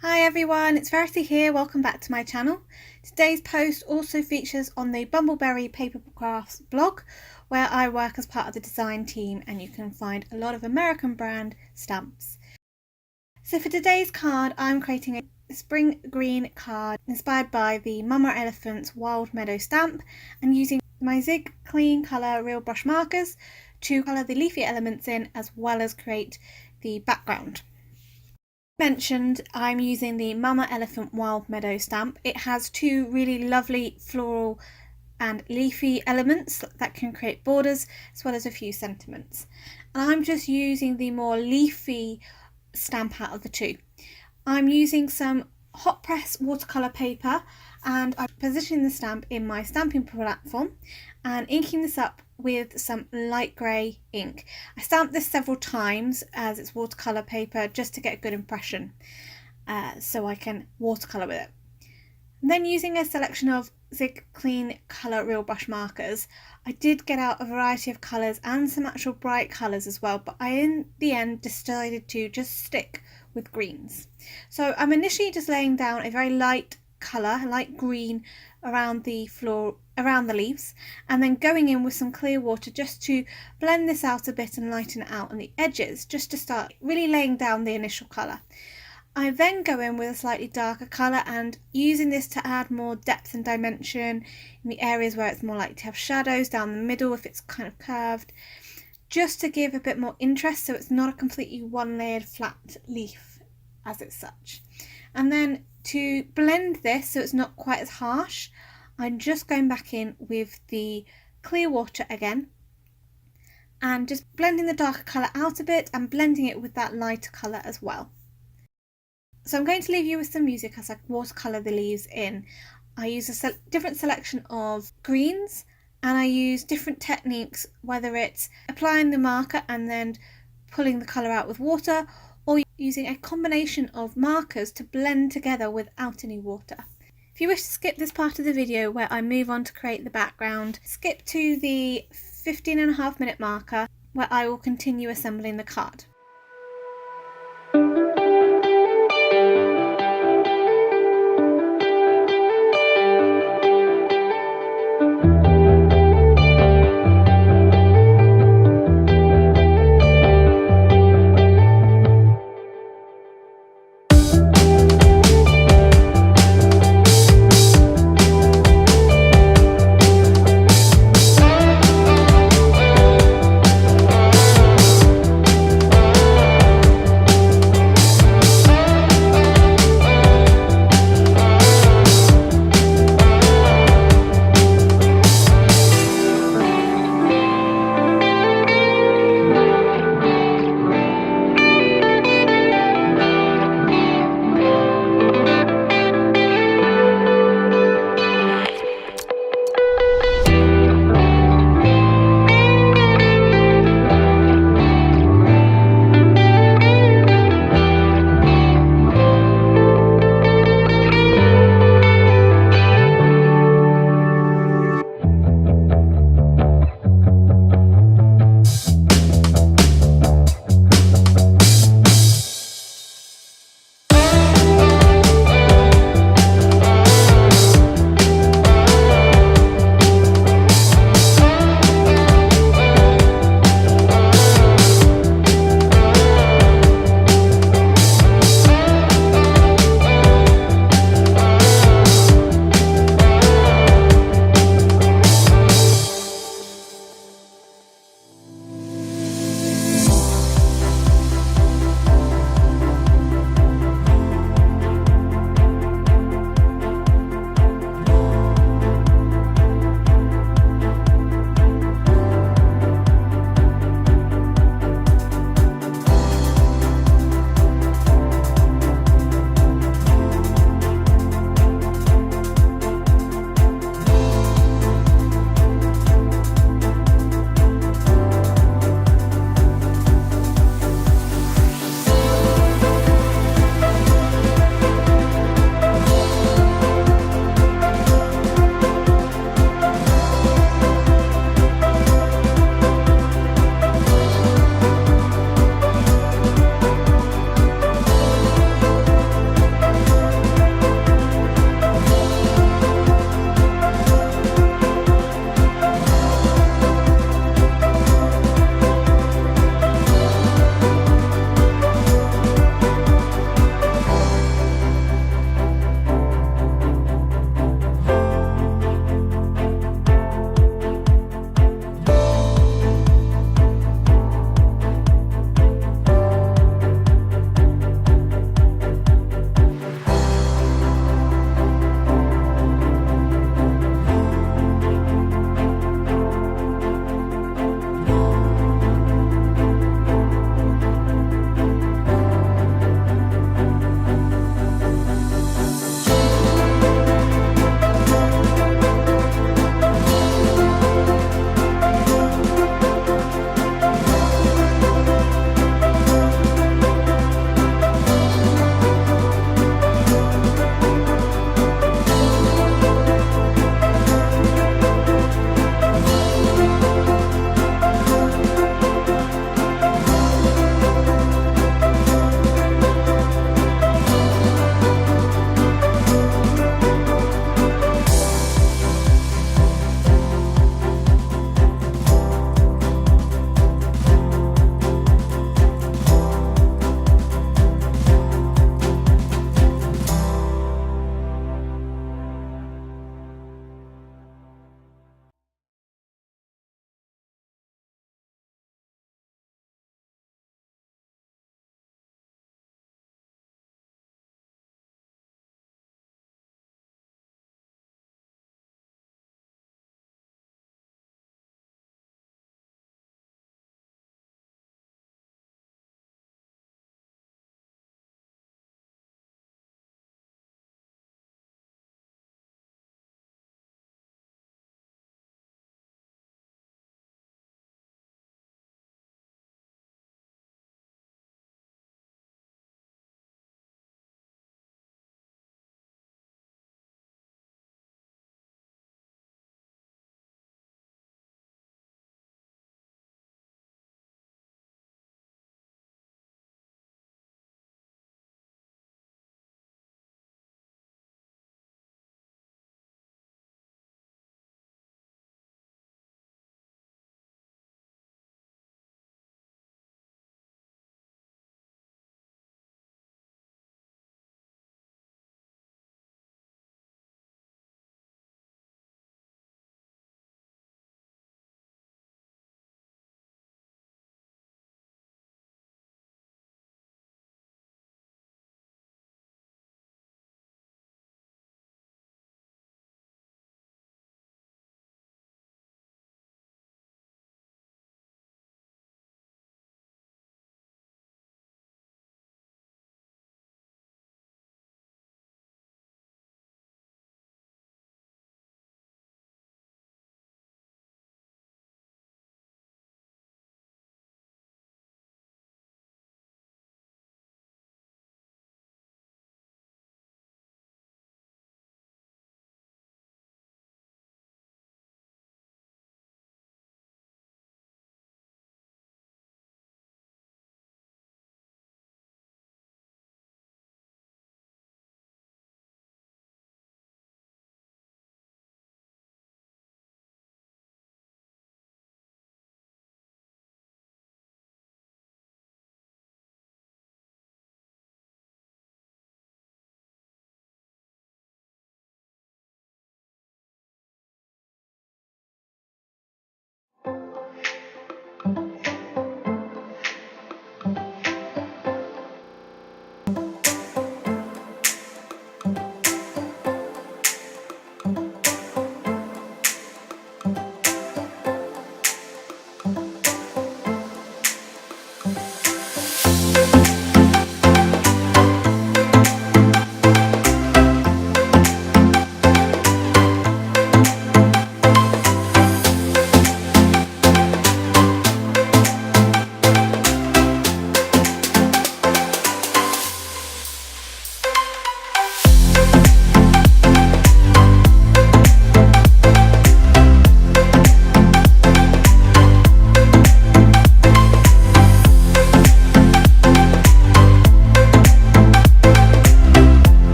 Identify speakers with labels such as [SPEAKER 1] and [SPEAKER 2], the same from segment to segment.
[SPEAKER 1] Hi everyone, it's Verity here, welcome back to my channel. Today's post also features on the Bumbleberry Papercrafts blog, where I work as part of the design team, and you can find a lot of American brand stamps. So for today's card, I'm creating a spring green card inspired by the Mama Elephant's Wild Meadow stamp and using my Zig Clean Colour real brush markers to colour the leafy elements in as well as create the background. Mentioned, I'm using the Mama Elephant Wild Meadow stamp. It has two really lovely floral and leafy elements that can create borders as well as a few sentiments. And I'm just using the more leafy stamp out of the two. I'm using some hot press watercolour paper and I'm positioning the stamp in my stamping platform and inking this up with some light grey ink. I stamped this several times as it's watercolour paper just to get a good impression so I can watercolour with it. And then using a selection of Zig Clean Colour real brush markers, I did get out a variety of colours and some actual bright colours as well, but I in the end decided to just stick with greens. So I'm initially just laying down a very light colour, light green around the floor, around the leaves, and then going in with some clear water just to blend this out a bit and lighten it out on the edges, just to start really laying down the initial colour. I then go in with a slightly darker colour and using this to add more depth and dimension in the areas where it's more likely to have shadows down the middle if it's kind of curved, just to give a bit more interest so it's not a completely one-layered flat leaf as it's such. And then to blend this so it's not quite as harsh, I'm just going back in with the clear water again and just blending the darker colour out a bit and blending it with that lighter colour as well. So I'm going to leave you with some music as I watercolour the leaves in. I use a different selection of greens and I use different techniques, whether it's applying the marker and then pulling the colour out with water, or using a combination of markers to blend together without any water. If you wish to skip this part of the video where I move on to create the background, skip to the 15.5-minute marker where I will continue assembling the card.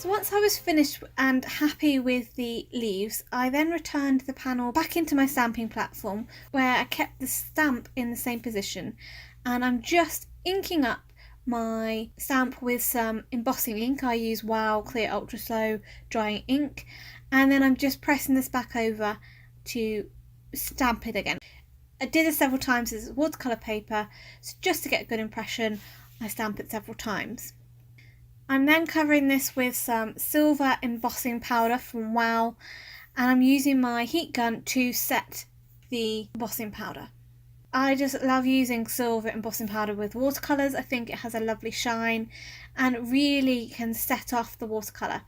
[SPEAKER 1] So once I was finished and happy with the leaves, I then returned the panel back into my stamping platform where I kept the stamp in the same position, and I'm just inking up my stamp with some embossing ink. I use Wow Clear Ultra Slow drying ink, and then I'm just pressing this back over to stamp it again. I did it several times as watercolour paper, so just to get a good impression I stamp it several times. I'm then covering this with some silver embossing powder from Wow, and I'm using my heat gun to set the embossing powder. I just love using silver embossing powder with watercolours. I think it has a lovely shine and really can set off the watercolour.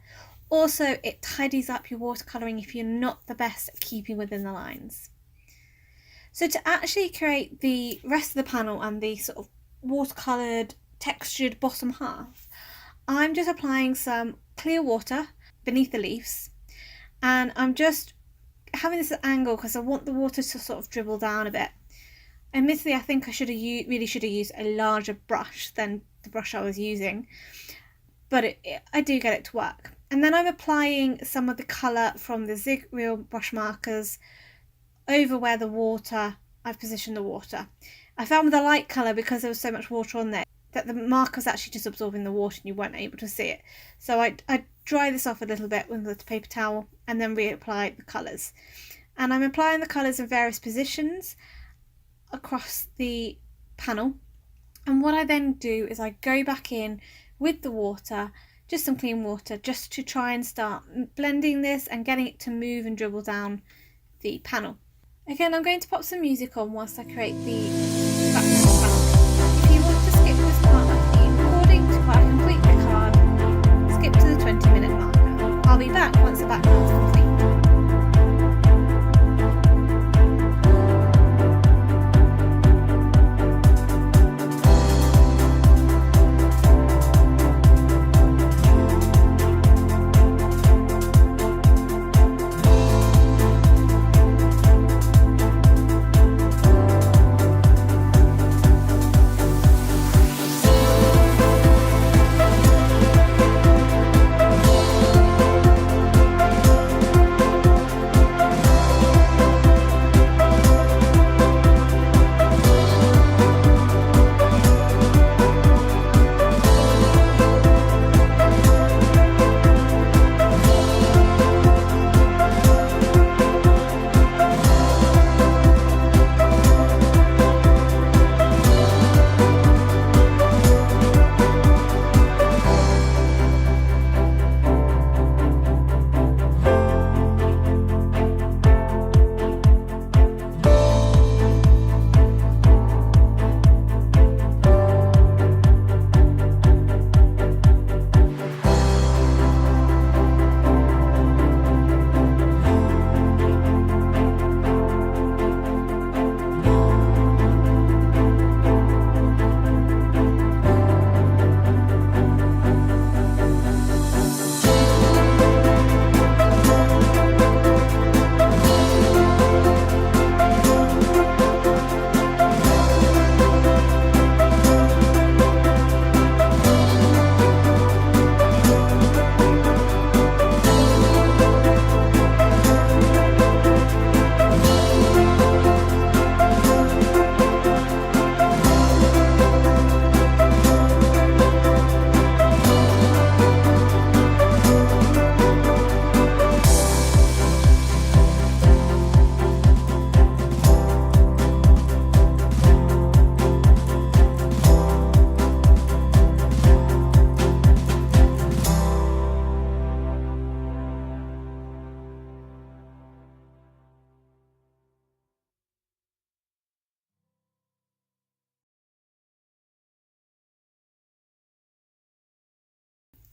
[SPEAKER 1] Also, it tidies up your watercolouring if you're not the best at keeping within the lines. So to actually create the rest of the panel and the sort of watercoloured textured bottom half, I'm just applying some clear water beneath the leaves, and I'm just having this angle because I want the water to sort of dribble down a bit. Admittedly, I think I really should have used a larger brush than the brush I was using, but I do get it to work. And then I'm applying some of the colour from the Zig Real brush markers over where I've positioned the water. I found with the light colour, because there was so much water on there, that the marker was actually just absorbing the water and you weren't able to see it. So I dry this off a little bit with a paper towel and then reapply the colours. And I'm applying the colours in various positions across the panel. And what I then do is I go back in with the water, just some clean water, just to try and start blending this and getting it to move and dribble down the panel. Again, I'm going to pop some music on whilst I create the background panel. If you want to skip this part of the recording to quite complete the card, skip to the 20-minute marker. I'll be back once the background is complete.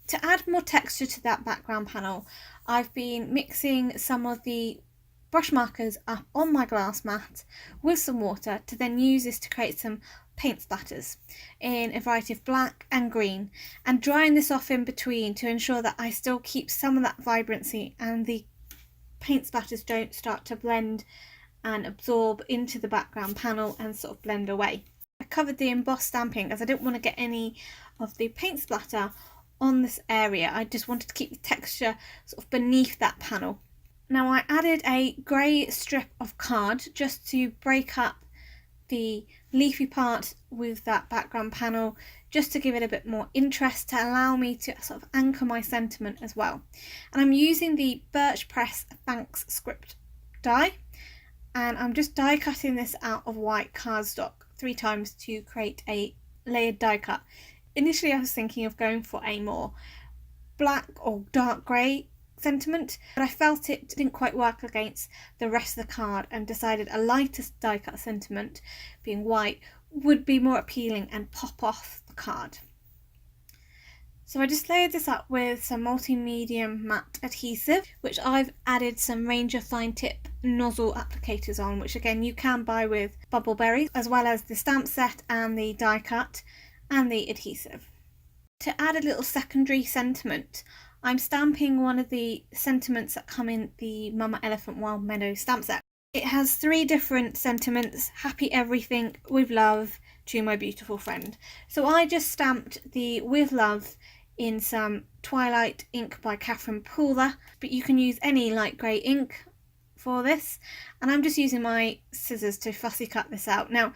[SPEAKER 1] To add more texture to that background panel, I've been mixing some of the brush markers up on my glass mat with some water to then use this to create some paint splatters in a variety of black and green, and drying this off in between to ensure that I still keep some of that vibrancy and the paint splatters don't start to blend and absorb into the background panel and sort of blend away. I covered the embossed stamping as I didn't want to get any of the paint splatter on this area. I just wanted to keep the texture sort of beneath that panel. Now I added a grey strip of card just to break up the leafy part with that background panel, just to give it a bit more interest, to allow me to sort of anchor my sentiment as well. And I'm using the Birch Press Thanks script die, and I'm just die cutting this out of white cardstock 3 times to create a layered die cut. Initially I was thinking of going for a more black or dark grey sentiment, but I felt it didn't quite work against the rest of the card and decided a lighter die cut sentiment, being white, would be more appealing and pop off the card. So I just layered this up with some multi-medium matte adhesive, which I've added some Ranger fine tip nozzle applicators on, which again you can buy with Bumbleberry, as well as the stamp set and the die cut and the adhesive. To add a little secondary sentiment, I'm stamping one of the sentiments that come in the Mama Elephant Wild Meadow stamp set. It has 3 different sentiments: happy everything, with love, to my beautiful friend. So I just stamped the with love in some Twilight ink by Catherine Pooler, but you can use any light grey ink for this, and I'm just using my scissors to fussy cut this out. Now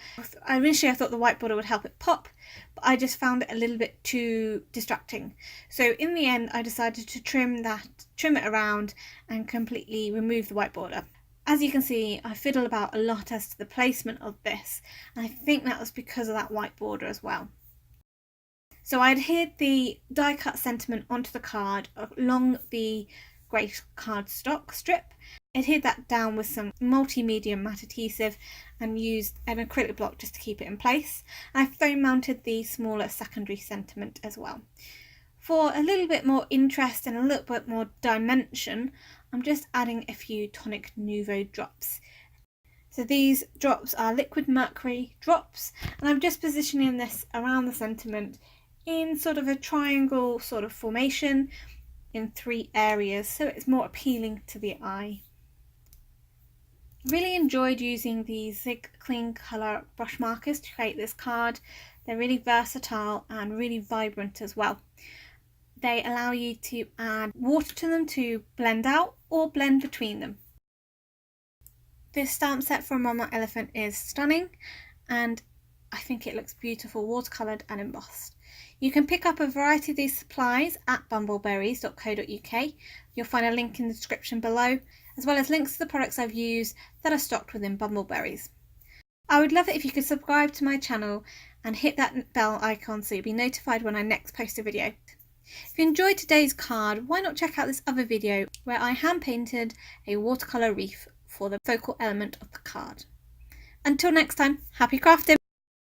[SPEAKER 1] initially I thought the white border would help it pop, but I just found it a little bit too distracting, so in the end I decided to trim it around and completely remove the white border. As you can see, I fiddle about a lot as to the placement of this, and I think that was because of that white border as well. So I adhered the die cut sentiment onto the card along the grey cardstock strip, adhered that down with some multi-medium matte adhesive and used an acrylic block just to keep it in place. And I foam mounted the smaller secondary sentiment as well. For a little bit more interest and a little bit more dimension, I'm just adding a few Tonic Nouveau drops. So these drops are liquid mercury drops, and I'm just positioning this around the sentiment in sort of a triangle sort of formation in 3 areas, so it's more appealing to the eye. Really enjoyed using the Zig Clean Colour brush markers to create this card. They're really versatile and really vibrant as well. They allow you to add water to them to blend out or blend between them. This stamp set from Mama Elephant is stunning, and I think it looks beautiful watercoloured and embossed. You can pick up a variety of these supplies at bumbleberries.co.uk. You'll find a link in the description below, as well as links to the products I've used that are stocked within Bumbleberries. I would love it if you could subscribe to my channel and hit that bell icon so you'll be notified when I next post a video. If you enjoyed today's card, why not check out this other video where I hand painted a watercolour reef for the focal element of the card. Until next time, happy crafting!